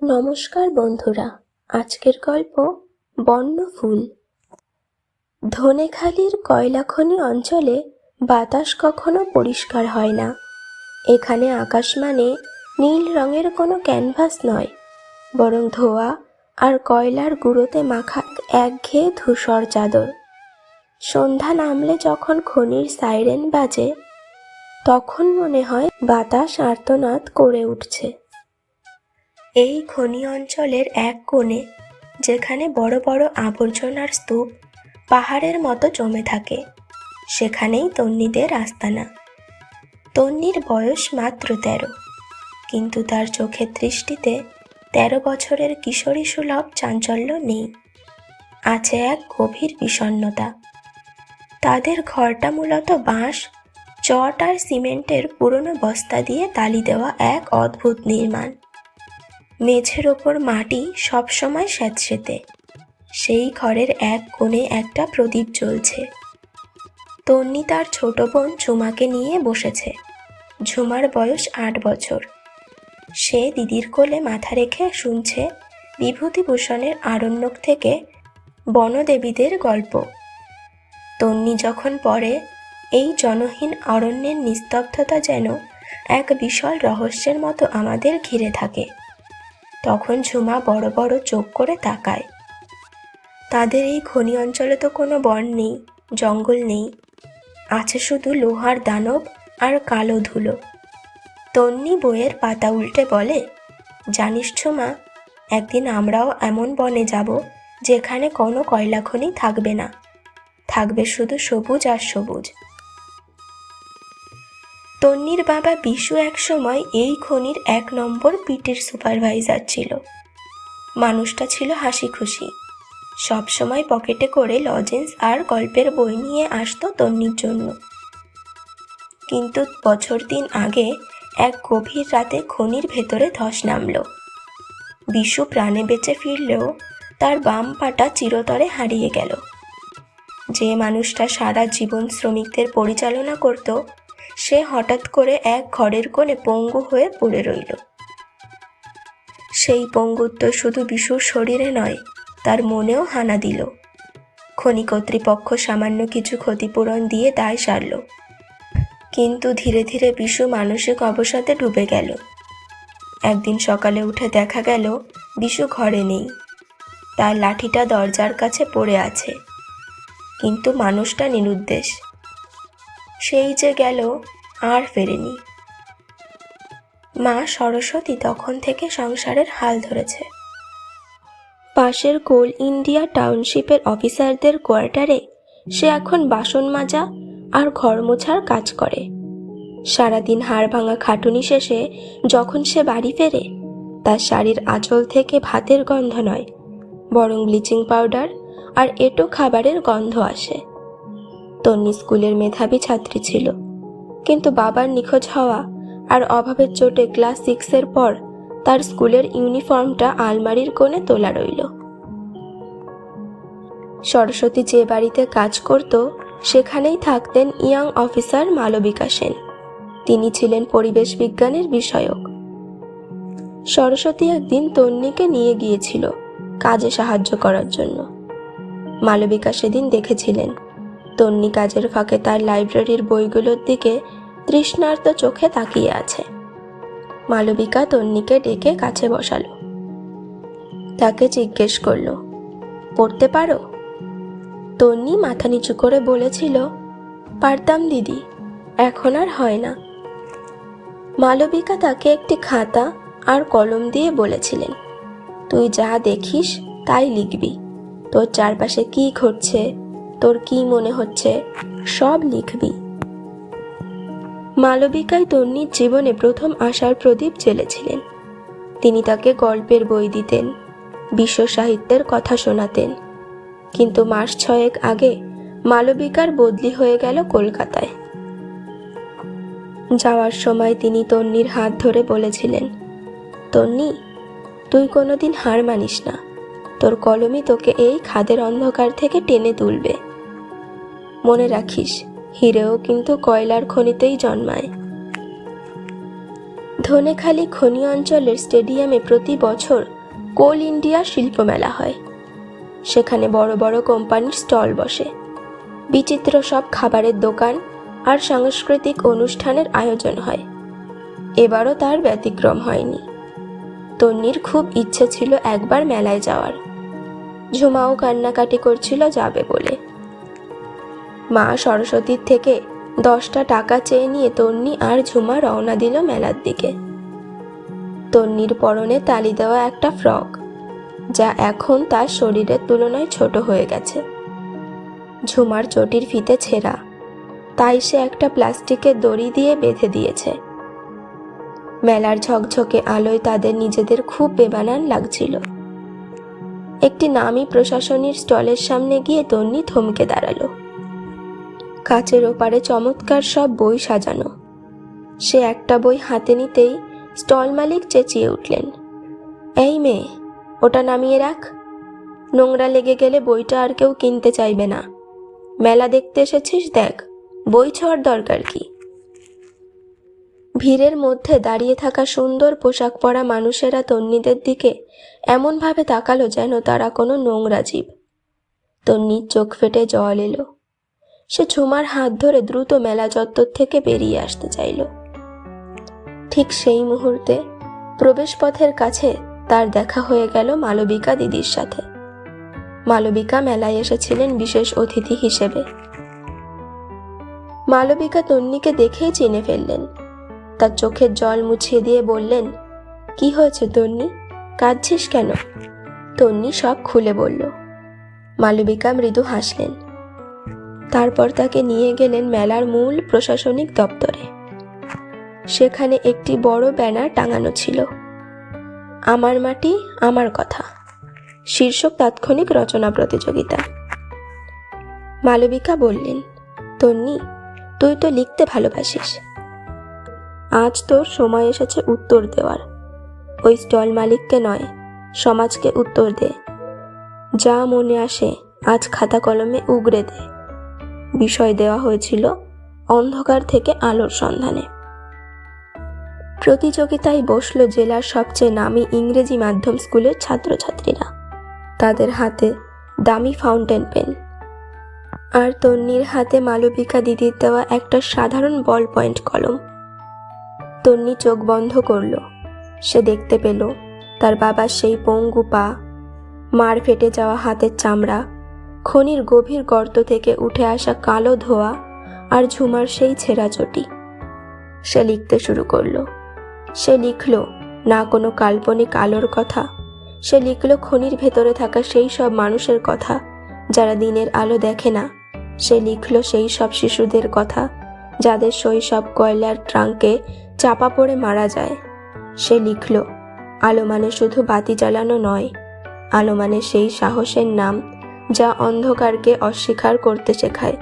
নমস্কার বন্ধুরা, আজকের গল্প বন্যফুল। ধনেখালির কয়লাখনি অঞ্চলে বাতাস কখনো পরিষ্কার হয় না। এখানে আকাশ মানে নীল রঙের কোনো ক্যানভাস নয়, বরং ধোঁয়া আর কয়লার গুঁড়োতে মাখা একঘেয়ে ধূসর চাদর। সন্ধ্যা নামলে যখন খনির সাইরেন বাজে, তখন মনে হয় বাতাস আর্তনাদ করে উঠছে। এই খনি অঞ্চলের এক কোণে, যেখানে বড় বড় আবর্জনার স্তূপ পাহাড়ের মতো জমে থাকে, সেখানেই তন্নিদের আস্তানা। তন্নির বয়স মাত্র 13, কিন্তু তার চোখের দৃষ্টিতে 13 বছরের কিশোরী সুলভ চাঞ্চল্য নেই। আছে এক গভীর বিষণ্ণতা। তাদের ঘরটা মূলত বাঁশ, চট আর সিমেন্টের পুরনো বস্তা দিয়ে তালি দেওয়া এক অদ্ভুত নির্মাণ। মেঝের ওপর মাটি সবসময় স্যাঁতসেঁতে। সেই ঘরের এক কোণে একটা প্রদীপ জ্বলছে। তন্নি তার ছোট বোন ঝুমাকে নিয়ে বসেছে। ঝুমার বয়স 8 বছর। সে দিদির কোলে মাথা রেখে শুনছে বিভূতিভূষণের আরণ্যক থেকে বনদেবীদের গল্প। তন্নি যখন পড়ে, এই জনহীন অরণ্যের নিস্তব্ধতা যেন এক বিশাল রহস্যের মতো আমাদের ঘিরে থাকে। তখন ঝুমা বড় বড় চোখ করে তাকায়। তাদের এই খনি অঞ্চলে তো কোনো বন নেই, জঙ্গল নেই, আছে শুধু লোহার দানব আর কালো ধুলো। তন্নি বইয়ের পাতা উল্টে বলে, জানিস ঝুমা, একদিন আমরাও এমন বনে যাব যেখানে কোনো কয়লা খনি থাকবে না, থাকবে শুধু সবুজ আর সবুজ। তন্নির বাবা বিশু একসময় এই খনির 1 নম্বর পিটির সুপারভাইজার ছিল। মানুষটা ছিল হাসি খুশি, সবসময় পকেটে করে লজেন্স আর গল্পের বই নিয়ে আসতো তন্নির জন্য। কিন্তু বছর 3 আগে এক গভীর রাতে খনির ভেতরে ধস নামল। বিশু প্রাণে বেঁচে ফিরলেও তার বাম পাটা চিরতরে হারিয়ে গেল। যে মানুষটা সারা জীবন শ্রমিকদের পরিচালনা করত, সে হঠাৎ করে এক ঘরের কোণে পঙ্গু হয়ে পড়ে রইল। সেই পঙ্গুত্ব শুধু বিশুর শরীরে নয়, তার মনেও হানা দিল। খনি কর্তৃপক্ষ সামান্য কিছু ক্ষতিপূরণ দিয়ে দায় সারল, কিন্তু ধীরে ধীরে বিশু মানসিক অবসাদে ডুবে গেল। একদিন সকালে উঠে দেখা গেল বিশু ঘরে নেই। তার লাঠিটা দরজার কাছে পড়ে আছে, কিন্তু মানুষটা নিরুদ্দেশ। সেই যে গেল, আর ফেরেনি। মা সরস্বতী তখন থেকে সংসারের হাল ধরেছে। পাশের কোল ইন্ডিয়া টাউনশিপের অফিসারদের কোয়ার্টারে সে এখন বাসন মাজা আর ঘর মোছার কাজ করে। সারাদিন হাড় ভাঙা খাটুনি শেষে যখন সে বাড়ি ফেরে, তার শাড়ির আঁচল থেকে ভাতের গন্ধ নয়, বরং ব্লিচিং পাউডার আর এঁটো খাবারের গন্ধ আসে। তন্নি স্কুলের মেধাবী ছাত্রী ছিল, কিন্তু বাবার নিখোঁজ হওয়া আর অভাবের চোটে ক্লাস 6 পর তার স্কুলের ইউনিফর্মটা আলমারির কোণে তোলা রইল। সরস্বতী যে বাড়িতে কাজ করত, সেখানেই থাকতেন ইয়াং অফিসার মালবিকা সেন। তিনি ছিলেন পরিবেশ বিজ্ঞানের বিষয়ক। সরস্বতী একদিন তন্নিকে নিয়ে গিয়েছিল কাজে সাহায্য করার জন্য। মালবিকা সেদিন দেখেছিলেন তন্নি কাজের ফাঁকে তার লাইব্রেরির বইগুলোর দিকে তৃষ্ণার্ত চোখে তাকিয়ে আছে। মালবিকা তন্নিকে ডেকে কাছে বসালো। তাকে জিজ্ঞেস করলো, পড়তে পারো? তন্নি মাথা নিচু করে বলেছিল, পারতাম দিদি, এখন আর হয় না। মালবিকা তাকে একটি খাতা আর কলম দিয়ে বলেছিলেন, তুই যা দেখিস তাই লিখবি। তোর চারপাশে কি ঘটছে, তোর কি মনে হচ্ছে, সব লিখবি। মালবিকাই তন্নির জীবনে প্রথম আশার প্রদীপ জ্বেলেছিলেন। তিনি তাকে গল্পের বই দিতেন, বিশ্ব সাহিত্যের কথা শোনাতেন। কিন্তু মাস 6 আগে মালবিকার বদলি হয়ে গেল কলকাতায়। যাওয়ার সময় তিনি তন্নির হাত ধরে বলেছিলেন, তন্নি, তুই কোনোদিন হার মানিস না, তোর কলমই তোকে এই খাদের অন্ধকার থেকে টেনে তুলবে। মনে রাখিস, হিরেও কিন্তু কয়লার খনিতেই জন্মায়। ধনেখালি খনি অঞ্চলের স্টেডিয়ামে প্রতি বছর কোল ইন্ডিয়া শিল্প মেলা হয়। সেখানে বড় বড় কোম্পানির স্টল বসে, বিচিত্র সব খাবারের দোকান আর সাংস্কৃতিক অনুষ্ঠানের আয়োজন হয়। এবারও তার ব্যতিক্রম হয়নি। তন্নির খুব ইচ্ছে ছিল একবার মেলায় যাওয়ার। ঝুমাও কান্নাকাটি করছিল যাবে বলে। মা সরস্বতীর থেকে 10টা টাকা চেয়ে নিয়ে তন্নি আর ঝুমা রওনা দিল মেলার দিকে। তন্নির পরনে তালি দেওয়া একটা ফ্রক, যা এখন তার শরীরের তুলনায় ছোট হয়ে গেছে। ঝুমার চটির ফিতে ছেঁড়া, তাই সে একটা প্লাস্টিকের দড়ি দিয়ে বেঁধে দিয়েছে। মেলার ঝকঝকে আলোয় তাদের নিজেদের খুব বেমানান লাগছিল। একটি নামী প্রশাসনিক স্টলের সামনে গিয়ে তন্নি থমকে দাঁড়ালো। কাচের ওপারে চমৎকার সব বই সাজানো। সে একটা বই হাতে নিতেই স্টল মালিক চেঁচিয়ে উঠলেন, এই মেয়ে, ওটা নামিয়ে রাখ। নোংরা লেগে গেলে বইটা আর কেউ কিনতে চাইবে না। মেলা দেখতে এসেছিস, দেখ, বই ছোঁয়ার দরকার কি? ভিড়ের মধ্যে দাঁড়িয়ে থাকা সুন্দর পোশাক পরা মানুষেরা তন্নিদের দিকে এমনভাবে তাকালো যেন তারা কোনো নোংরা জীব। তন্নির চোখ ফেটে জল এলো। সে ঝুমার হাত ধরে দ্রুত মেলা চত্বর থেকে বেরিয়ে আসতে চাইল। ঠিক সেই মুহূর্তে প্রবেশপথের কাছে তার দেখা হয়ে গেল মালবিকা দিদির সাথে। মালবিকা মেলায় এসেছিলেন বিশেষ অতিথি হিসেবে। মালবিকা তন্নিকে দেখেই চিনে ফেললেন। তার চোখের জল মুছিয়ে দিয়ে বললেন, কি হয়েছে তন্নি, কাঁদছিস কেন? তন্নি সব খুলে বলল। মালবিকা মৃদু হাসলেন। তারপর তাকে নিয়ে গেলেন মেলার মূল প্রশাসনিক দপ্তরে। সেখানে একটি বড় ব্যানার টাঙানো ছিল, আমার মাটি আমার কথা, শীর্ষক তাৎক্ষণিক রচনা প্রতিযোগিতা। মালবিকা বললেন, তন্নি, তুই তো লিখতে ভালোবাসিস। আজ তোর সময় এসেছে উত্তর দেওয়ার। ওই স্টল মালিককে নয়, সমাজকে উত্তর দে। যা মনে আসে আজ খাতা কলমে উগরে দে। বিষয় দেওয়া হয়েছিল অন্ধকার থেকে আলোর সন্ধানে। প্রতিযোগিতায় বসল জেলার সবচেয়ে নামী ইংরেজি মাধ্যম স্কুলের ছাত্রছাত্রীরা। তাদের হাতে দামি ফাউন্টেন পেন, আর তন্নির হাতে মালবিকা দিদির দেওয়া একটা সাধারণ বল পয়েন্ট কলম। তন্নি চোখ বন্ধ করল। সে দেখতে পেল তার বাবার সেই পঙ্গু পা, মার ফেটে যাওয়া হাতের চামড়া, খনির গভীর গর্ত থেকে উঠে আসা কালো ধোয়া, আর ঝুমার সেই ছেঁড়া চটি। সে লিখতে শুরু করল। সে লিখল না কোনো কাল্পনিক আলোর কথা, সে লিখল খনির ভেতরে থাকা সেই সব মানুষের কথা যারা দিনের আলো দেখে না। সে লিখল সেই সব শিশুদের কথা যাদের শৈশব কয়লার ট্রাঙ্কে চাপা পড়ে মারা যায়। সে লিখল আলো মানে শুধু বাতি জ্বালানো নয়, আলো মানে সেই সাহসের নাম যা অন্ধকারকে অস্বীকার করতে শেখায়।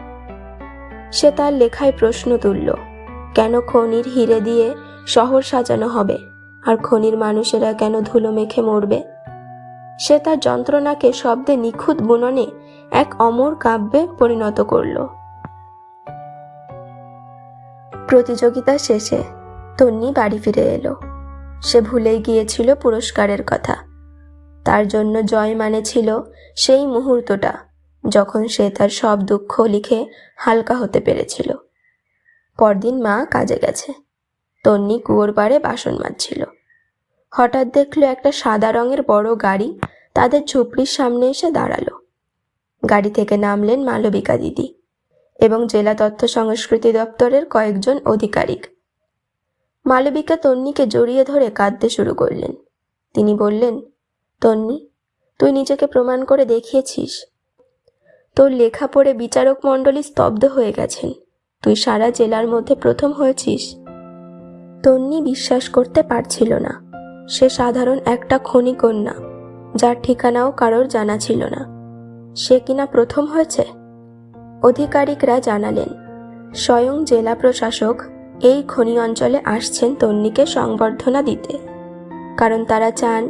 সে তার লেখায় প্রশ্ন তুলল, কেন খনির হিরে দিয়ে শহর সাজানো হবে আর খনির মানুষেরা কেন ধুলো মেখে মরবে? সে তার যন্ত্রণাকে শব্দে নিখুঁত বুননে এক অমর কাব্যে পরিণত করল। প্রতিযোগিতা শেষে তন্নি বাড়ি ফিরে এলো। সে ভুলেই গিয়েছিল পুরস্কারের কথা। তার জন্য জয় মানে ছিল সেই মুহূর্তটা যখন সে তার সব দুঃখ লিখে হালকা হতে পেরেছিল। পরদিন মা কাজে গেছে। তন্নি কুয়োর পাড়ে বাসন মাজছিল। হঠাৎ দেখলো একটা সাদা রঙের বড় গাড়ি তাদের ঝুপড়ির সামনে এসে দাঁড়ালো। গাড়ি থেকে নামলেন মালবিকা দিদি এবং জেলা তথ্য সংস্কৃতি দপ্তরের কয়েকজন আধিকারিক। মালবিকা তন্নিকে জড়িয়ে ধরে কাঁদতে শুরু করলেন। তিনি বললেন, তন্নি, তুই নিজেকে প্রমাণ করে দেখিয়েছিস। তোর লেখা পড়ে বিচারক মণ্ডলী স্তব্ধ হয়ে গেছেন। তুই সারা জেলার মধ্যে প্রথম হয়েছিস। তন্নি বিশ্বাস করতে পারছিল না। সে সাধারণ একটা খনি কন্যা, যার ঠিকানাও কারোর জানা ছিল না, সে কিনা প্রথম হয়েছে। আধিকারিকরা জানালেন, স্বয়ং জেলা প্রশাসক এই খনি অঞ্চলে আসছেন তন্নিকে সংবর্ধনা দিতে, কারণ তারা চান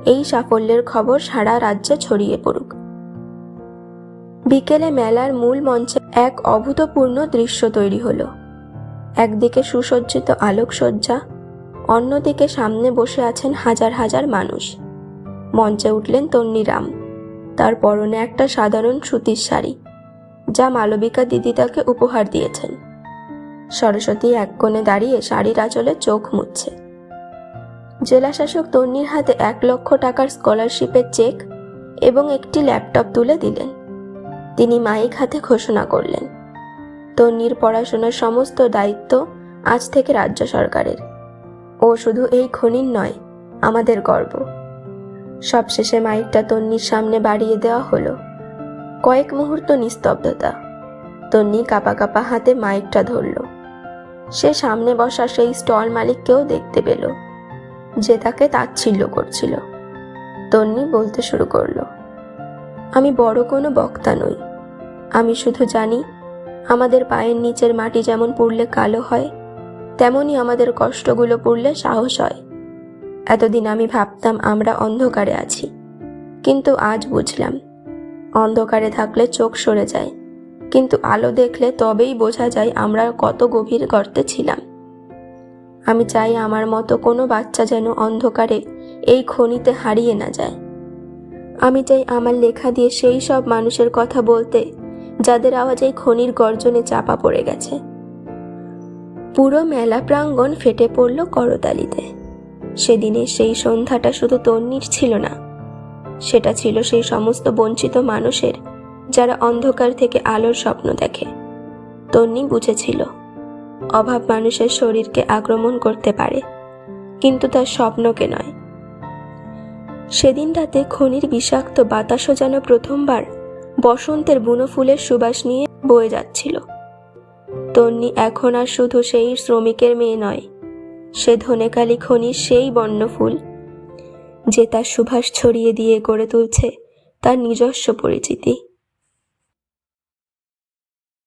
এই সাফল্যের খবর সারা রাজ্যে ছড়িয়ে পড়ুক। বিকেলে মেলার মূল মঞ্চে এক অভূতপূর্ণ দৃশ্য তৈরি হলো। একদিকে সুসজ্জিত আলোকসজ্জা, অন্যদিকে সামনে বসে আছেন হাজার হাজার মানুষ। মঞ্চে উঠলেন তন্নিরাম। তার পরনে একটা সাধারণ সুতির শাড়ি, যা মালবিকা দিদি তাকে উপহার দিয়েছেন। সরস্বতী এক কোণে দাঁড়িয়ে শাড়ির আঁচলে চোখ মুছছে। জেলাশাসক তন্নির হাতে 1,00,000 টাকার স্কলারশিপের চেক এবং একটি ল্যাপটপ তুলে দিলেন। তিনি মাইক হাতে ঘোষণা করলেন, তন্নির পড়াশোনার সমস্ত দায়িত্ব আজ থেকে রাজ্য সরকারের। ও শুধু এই খনির নয়, আমাদের গর্ব। সবশেষে মাইকটা তন্নির সামনে বাড়িয়ে দেওয়া হলো। কয়েক মুহূর্ত নিস্তব্ধতা। তন্নি কাঁপা কাঁপা হাতে মাইকটা ধরল। সে সামনে বসা সেই স্টল মালিককেও দেখতে পেল, যে তাকে তাচ্ছিল্য করছিল। তন্নি বলতে শুরু করলো, আমি বড় কোনো বক্তা নই। আমি শুধু জানি, আমাদের পায়ের নিচের মাটি যেমন পুড়লে কালো হয়, তেমনি আমাদের কষ্টগুলো পুড়লে সাহস হয়। এতদিন আমি ভাবতাম আমরা অন্ধকারে আছি, কিন্তু আজ বুঝলাম, অন্ধকারে থাকলে চোখ সরে যায়, কিন্তু আলো দেখলে তবেই বোঝা যায় আমরা কত গভীর গর্তে ছিলাম। আমি চাই আমার মতো কোনো বাচ্চা যেন অন্ধকারে এই খনিতে হারিয়ে না যায়। আমি চাই আমার লেখা দিয়ে সেই সব মানুষের কথা বলতে, যাদের আওয়াজ এই খনির গর্জনে চাপা পড়ে গেছে। পুরো মেলা প্রাঙ্গণ ফেটে পড়ল করতালিতে। সেদিনের সেই সন্ধ্যাটা শুধু তন্নির ছিল না, সেটা ছিল সেই সমস্ত বঞ্চিত মানুষের, যারা অন্ধকার থেকে আলোর স্বপ্ন দেখে। তন্নি বুঝেছিল, অভাব মানুষের শরীরকে আক্রমণ করতে পারে, কিন্তু তার স্বপ্নকে নয়। সেদিন রাতে খনির বিষাক্ত বাতাসও যেন প্রথমবার বসন্তের বুনো ফুলের সুবাস নিয়ে বয়ে যাচ্ছিল। তন্নি এখন আর শুধু সেই শ্রমিকের মেয়ে নয়, সে ধনেকালী খনির সেই বন্যফুল, যে তার সুবাস ছড়িয়ে দিয়ে গড়ে তুলছে তার নিজস্ব পরিচিতি।